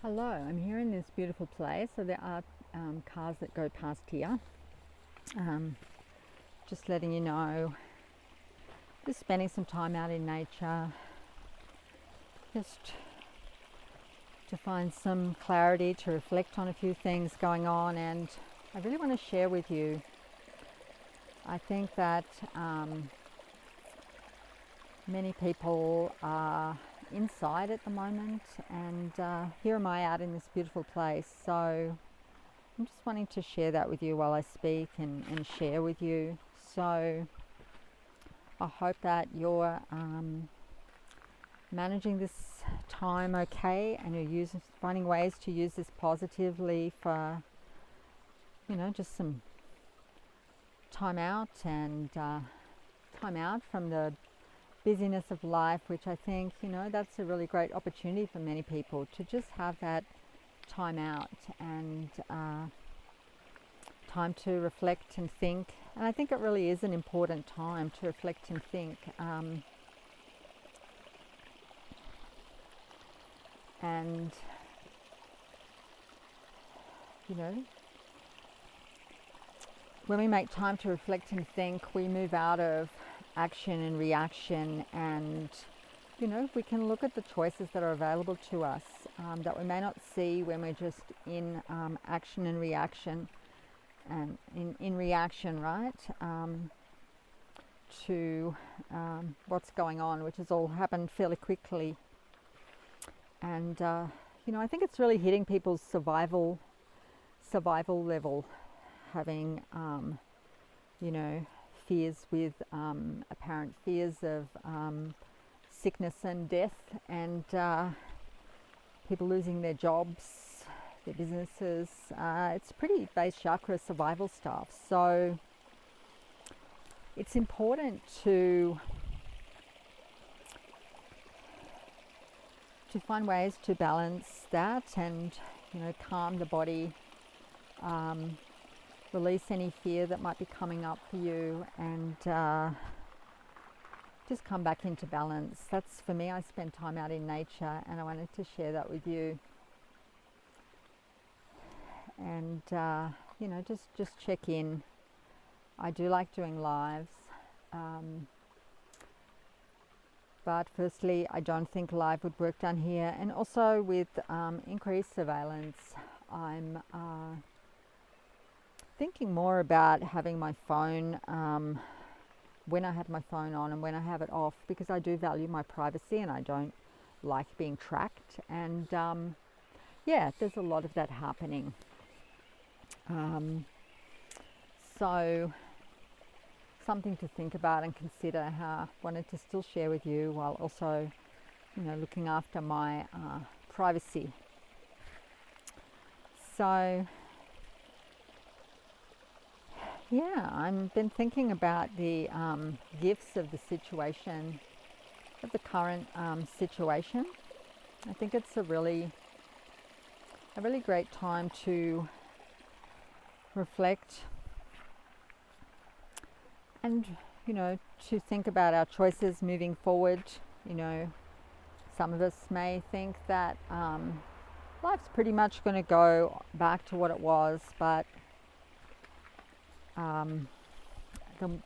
Hello, I'm here in this beautiful place. So there are cars that go past here. Just letting you know, just spending some time out in nature, just to find some clarity, to reflect on a few things going on. And I really want to share with you, I think that many people are inside at the moment, and here am I out in this beautiful place. So I'm just wanting to share that with you while I speak and share with you. So I hope that you're managing this time okay, and you're finding ways to use this positively for, just some time out and time out from the busyness of life, which I think, that's a really great opportunity for many people to just have that time out and time to reflect and think. And I think it really is an important time to reflect and think. And, when we make time to reflect and think, we move out of action and reaction, and we can look at the choices that are available to us that we may not see when we're just in action and reaction, and in reaction, right, to what's going on, which has all happened fairly quickly. And I think it's really hitting people's survival level, having fears with apparent fears of sickness and death, and people losing their jobs, their businesses. It's pretty base chakra survival stuff. So it's important to find ways to balance that and calm the body, release any fear that might be coming up for you, and just come back into balance. That's, for me, I spend time out in nature, and I wanted to share that with you. And just check in. I do like doing lives, but firstly, I don't think live would work down here. And also with increased surveillance, I'm thinking more about having my phone, when I have my phone on and when I have it off, because I do value my privacy and I don't like being tracked. And there's a lot of that happening. So something to think about and consider. How I wanted to still share with you while also, looking after my privacy. So I've been thinking about the gifts of the situation, of the current situation. I think it's a really great time to reflect and, to think about our choices moving forward. Some of us may think that life's pretty much going to go back to what it was, but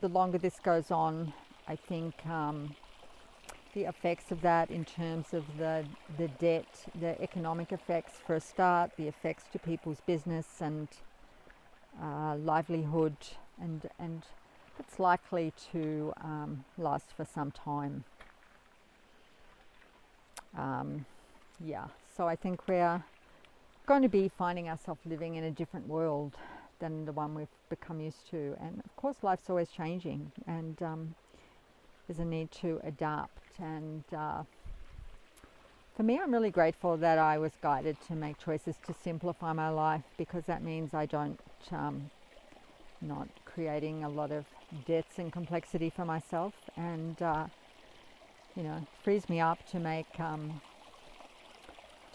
the longer this goes on, I think the effects of that, in terms of the debt, the economic effects for a start, the effects to people's business and livelihood, and it's likely to last for some time. So I think we're going to be finding ourselves living in a different world than the one we've become used to. And of course, life's always changing, and there's a need to adapt. And for me, I'm really grateful that I was guided to make choices to simplify my life, because that means I don't not creating a lot of debts and complexity for myself, and frees me up to make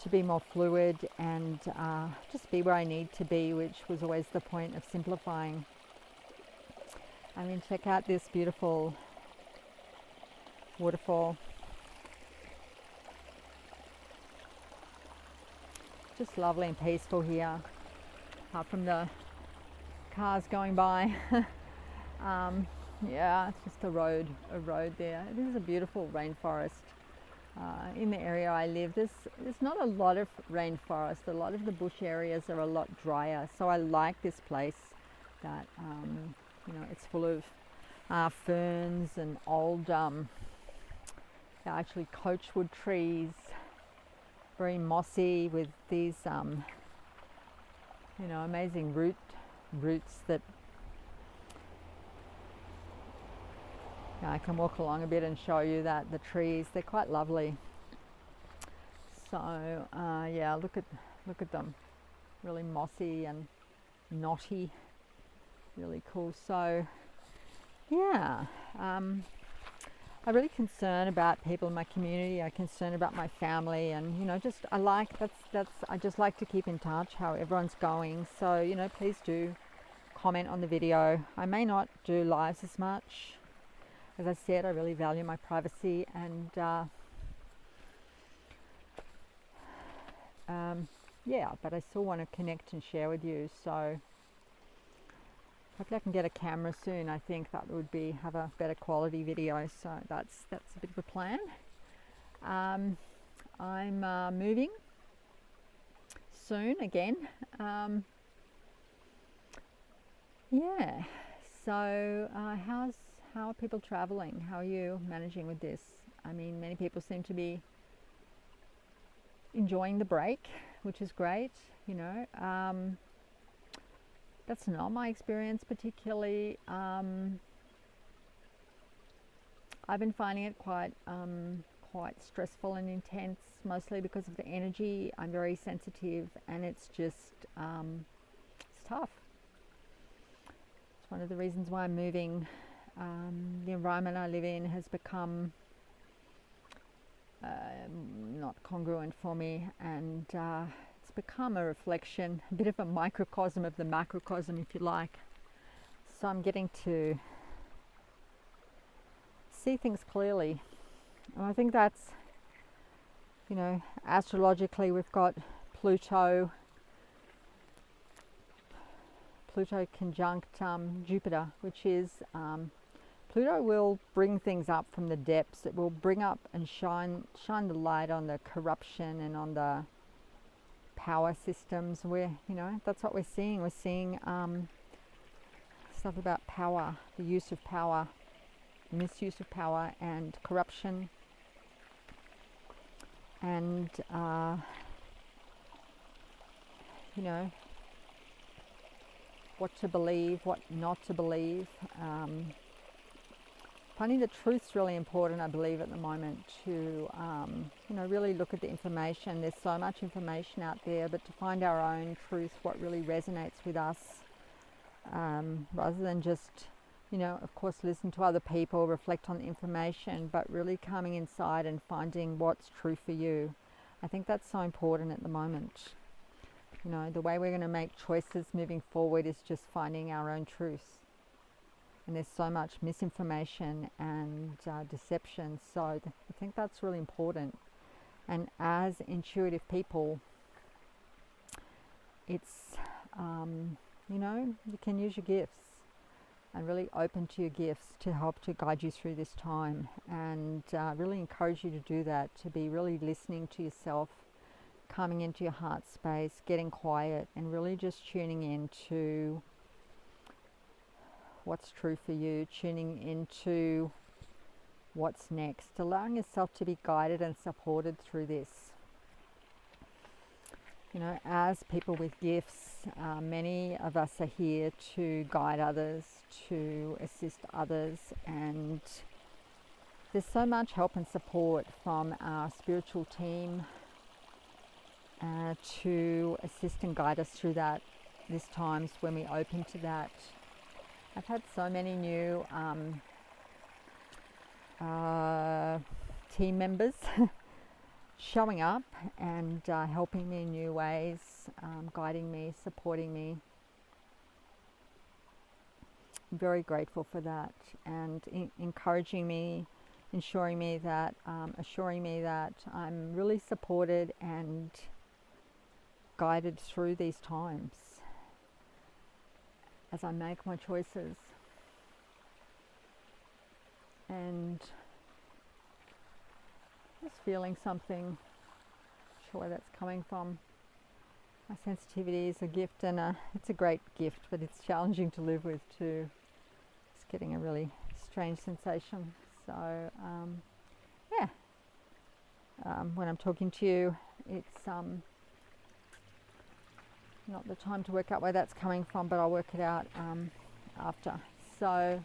to be more fluid and just be where I need to be, which was always the point of simplifying. I mean, check out this beautiful waterfall. just lovely and peaceful here, apart from the cars going by. Yeah, it's just a road there. This is a beautiful rainforest. In the area I live, there's not a lot of rainforest. A lot of the bush areas are a lot drier. So I like this place that, it's full of ferns and old, actually coachwood trees, very mossy with these, amazing roots that I can walk along a bit and show you that the trees, they're quite lovely. So yeah, look at them, really mossy and knotty, really cool. So yeah, I'm really concerned about people in my community. I'm concerned about my family, and I just like to keep in touch how everyone's going. So please do comment on the video. I may not do lives as much. As I said, I really value my privacy, and yeah, but I still want to connect and share with you. So hopefully I can get a camera soon. I think that would have a better quality video. So that's a bit of a plan. I'm moving soon again. Yeah. So how are people traveling? How are you managing with this? I mean, many people seem to be enjoying the break, which is great. That's not my experience particularly. I've been finding it quite stressful and intense, mostly because of the energy. I'm very sensitive, and it's just it's tough. It's one of the reasons why I'm moving. The environment I live in has become not congruent for me, and it's become a reflection, a bit of a microcosm of the macrocosm, if you like. So I'm getting to see things clearly, and I think that's, astrologically we've got Pluto conjunct Jupiter, which is Pluto will bring things up from the depths. It will bring up and shine the light on the corruption and on the power systems. That's what we're seeing. We're seeing stuff about power, the use of power, misuse of power, and corruption, and what to believe, what not to believe. Finding the truth's really important, I believe, at the moment, to really look at the information. There's so much information out there, but to find our own truth, what really resonates with us, rather than just, of course, listen to other people, reflect on the information, but really coming inside and finding what's true for you. I think that's so important at the moment. The way we're going to make choices moving forward is just finding our own truth. And there's so much misinformation and deception, so I think that's really important. And as intuitive people, it's you can use your gifts and really open to your gifts to help to guide you through this time, and really encourage you to do that, to be really listening to yourself, coming into your heart space, getting quiet, and really just tuning into what's true for you, tuning into what's next, allowing yourself to be guided and supported through this. As people with gifts, many of us are here to guide others, to assist others, and there's so much help and support from our spiritual team to assist and guide us through that. There's times when we open to that. I've had so many new team members showing up and helping me in new ways, guiding me, supporting me. I'm very grateful for that, and encouraging me, assuring me that I'm really supported, and guided through these times as I make my choices. And just feeling something, not sure where that's coming from. My sensitivity is a gift, and it's a great gift, but it's challenging to live with too. It's getting a really strange sensation. So when I'm talking to you, it's not the time to work out where that's coming from, but I'll work it out after. So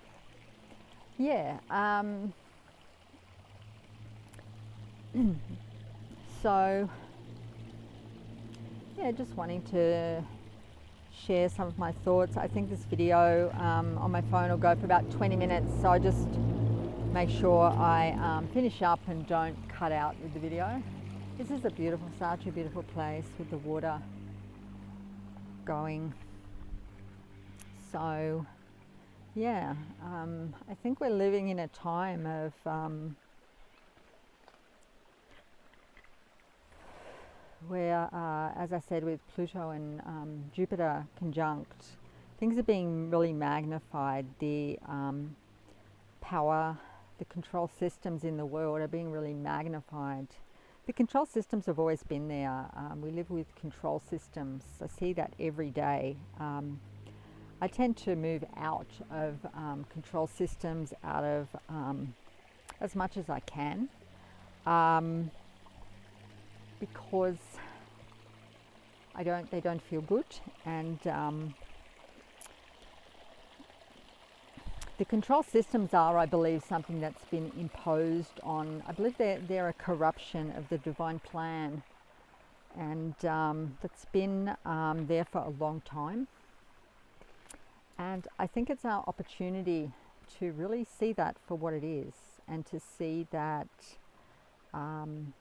just wanting to share some of my thoughts. I think this video on my phone will go for about 20 minutes, so I just make sure I finish up and don't cut out with the video. This is such a beautiful place with the water going. So I think we're living in a time of where, as I said, with Pluto and Jupiter conjunct, things are being really magnified. The power, the control systems in the world are being really magnified. The control systems have always been there. We live with control systems. I see that every day. I tend to move out of control systems, out of as much as I can, because they don't feel good, and the control systems are, I believe, something that's been imposed on. I believe they're a corruption of the divine plan, and that's been there for a long time. And I think it's our opportunity to really see that for what it is, and to see that, to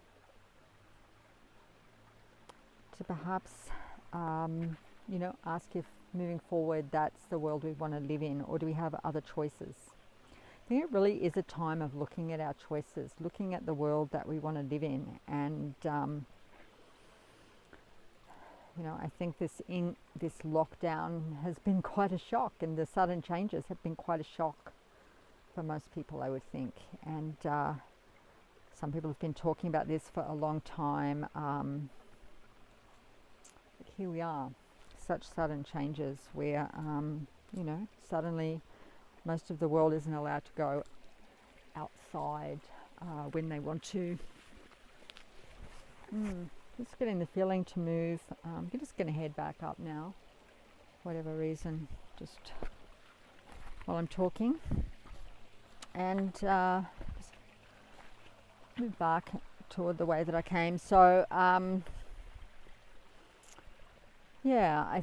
perhaps, ask if moving forward that's the world we want to live in, or do we have other choices? I think it really is a time of looking at our choices, looking at the world that we want to live in, and I think this lockdown has been quite a shock, and the sudden changes have been quite a shock for most people, I would think. And some people have been talking about this for a long time. But here we are, such sudden changes where, suddenly most of the world isn't allowed to go outside when they want to. Just getting the feeling to move. I'm just going to head back up now, for whatever reason, just while I'm talking, and just move back toward the way that I came. So I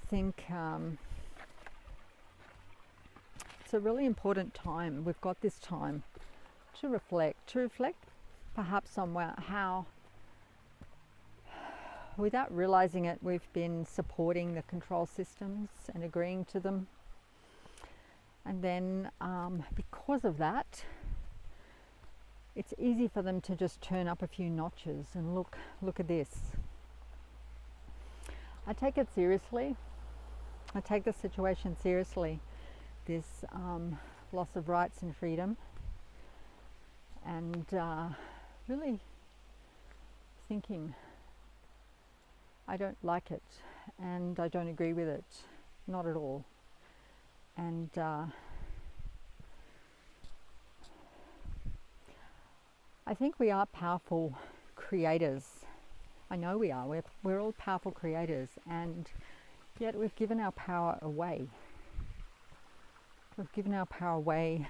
think it's a really important time. We've got this time to reflect perhaps on how, without realizing it, we've been supporting the control systems and agreeing to them. And then because of that, it's easy for them to just turn up a few notches and look at this. I take it seriously. I take the situation seriously. This loss of rights and freedom. And really thinking, I don't like it, and I don't agree with it, not at all. And I think we are powerful creators. I know we are. We're all powerful creators, and yet we've given our power away. We've given our power away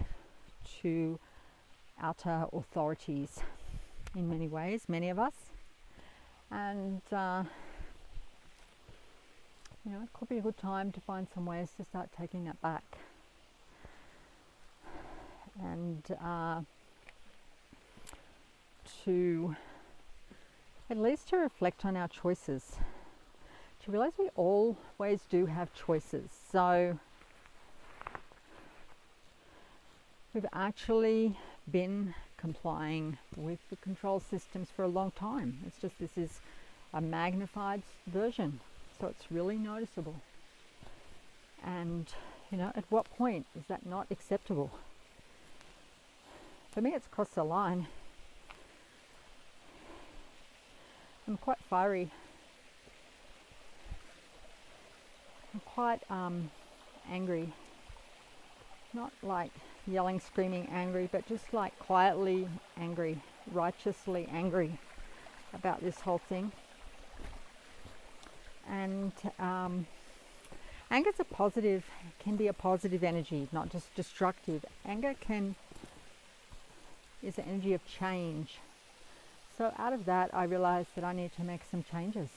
to outer authorities in many ways, many of us. And it could be a good time to find some ways to start taking that back, and to at least to reflect on our choices, to realize we always do have choices. So we've actually been complying with the control systems for a long time. It's just this is a magnified version. so it's really noticeable. And at what point is that not acceptable? For me, it's crossed the line. I'm quite fiery. I'm quite angry. Not like yelling, screaming angry, but just like quietly angry, righteously angry about this whole thing. And anger can be a positive energy, not just destructive. Anger is the energy of change. So out of that, I realized that I need to make some changes.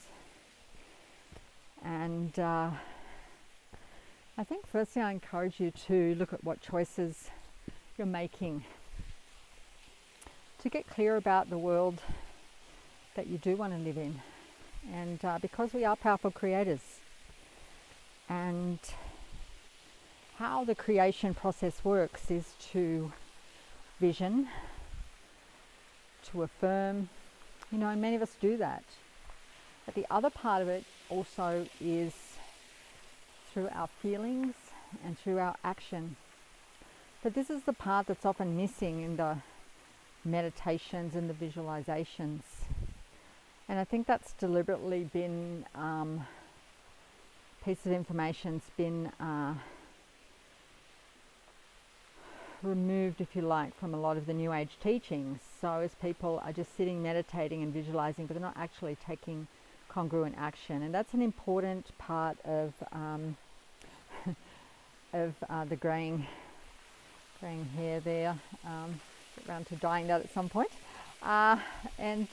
And I think firstly, I encourage you to look at what choices you're making, to get clear about the world that you do want to live in. And because we are powerful creators, and how the creation process works is to vision, to affirm, and many of us do that. But the other part of it also is through our feelings and through our action. But this is the part that's often missing in the meditations and the visualizations. And I think that's deliberately been, piece of information's been removed, if you like, from a lot of the New Age teachings. So as people are just sitting, meditating and visualizing, but they're not actually taking congruent action. And that's an important part of the graying hair there. Get around to dyeing that at some point. And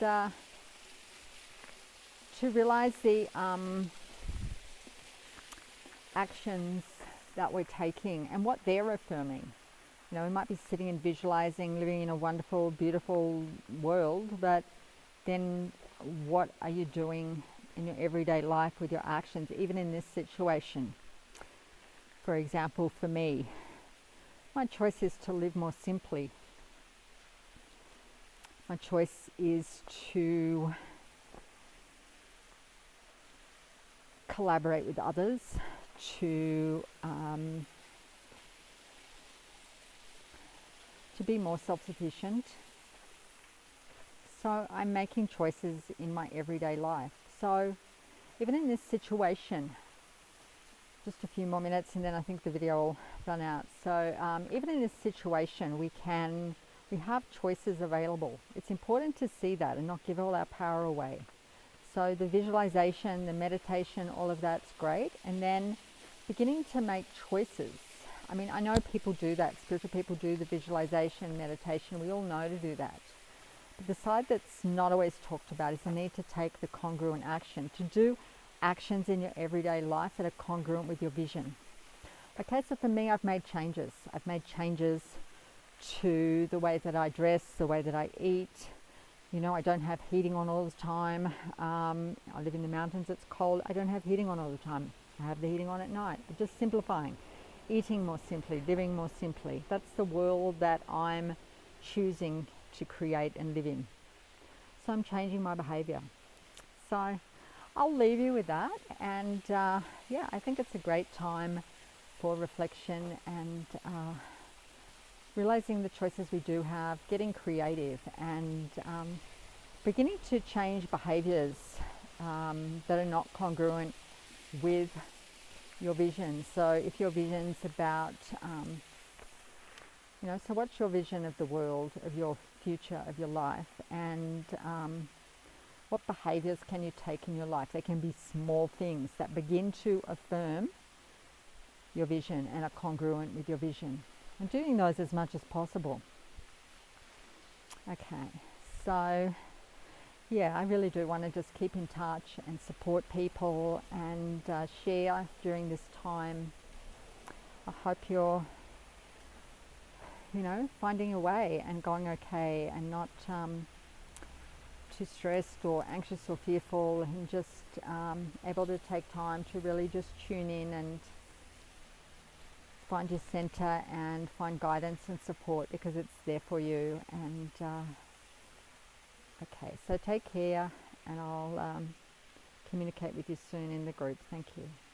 to realize the actions that we're taking and what they're affirming. We might be sitting and visualizing, living in a wonderful, beautiful world, but then what are you doing in your everyday life with your actions, even in this situation? For example, for me, my choice is to live more simply. My choice is to collaborate with others, to be more self-sufficient. So I'm making choices in my everyday life. So even in this situation, just a few more minutes and then I think the video will run out. So even in this situation, we have choices available. It's important to see that and not give all our power away. So the visualization, the meditation, all of that's great. And then beginning to make choices. I mean, I know people do that. Spiritual people do the visualization, meditation. We all know to do that. But the side that's not always talked about is the need to take the congruent action, to do actions in your everyday life that are congruent with your vision. Okay, so for me, I've made changes. I've made changes to the way that I dress, the way that I eat. I don't have heating on all the time. I live in the mountains, it's cold. I don't have heating on all the time. I have the heating on at night. But just simplifying. Eating more simply, living more simply. That's the world that I'm choosing to create and live in. So I'm changing my behavior. So I'll leave you with that. And I think it's a great time for reflection and realizing the choices we do have, getting creative and beginning to change behaviors that are not congruent with your vision. So if your vision's about, so what's your vision of the world, of your future, of your life, and what behaviors can you take in your life? They can be small things that begin to affirm your vision and are congruent with your vision. And doing those as much as possible. Okay, so I really do want to just keep in touch and support people and share during this time. I hope you're, finding a way and going okay and not too stressed or anxious or fearful, and just able to take time to really just tune in and find your center and find guidance and support, because it's there for you. And okay, so take care, and I'll communicate with you soon in the group. Thank you.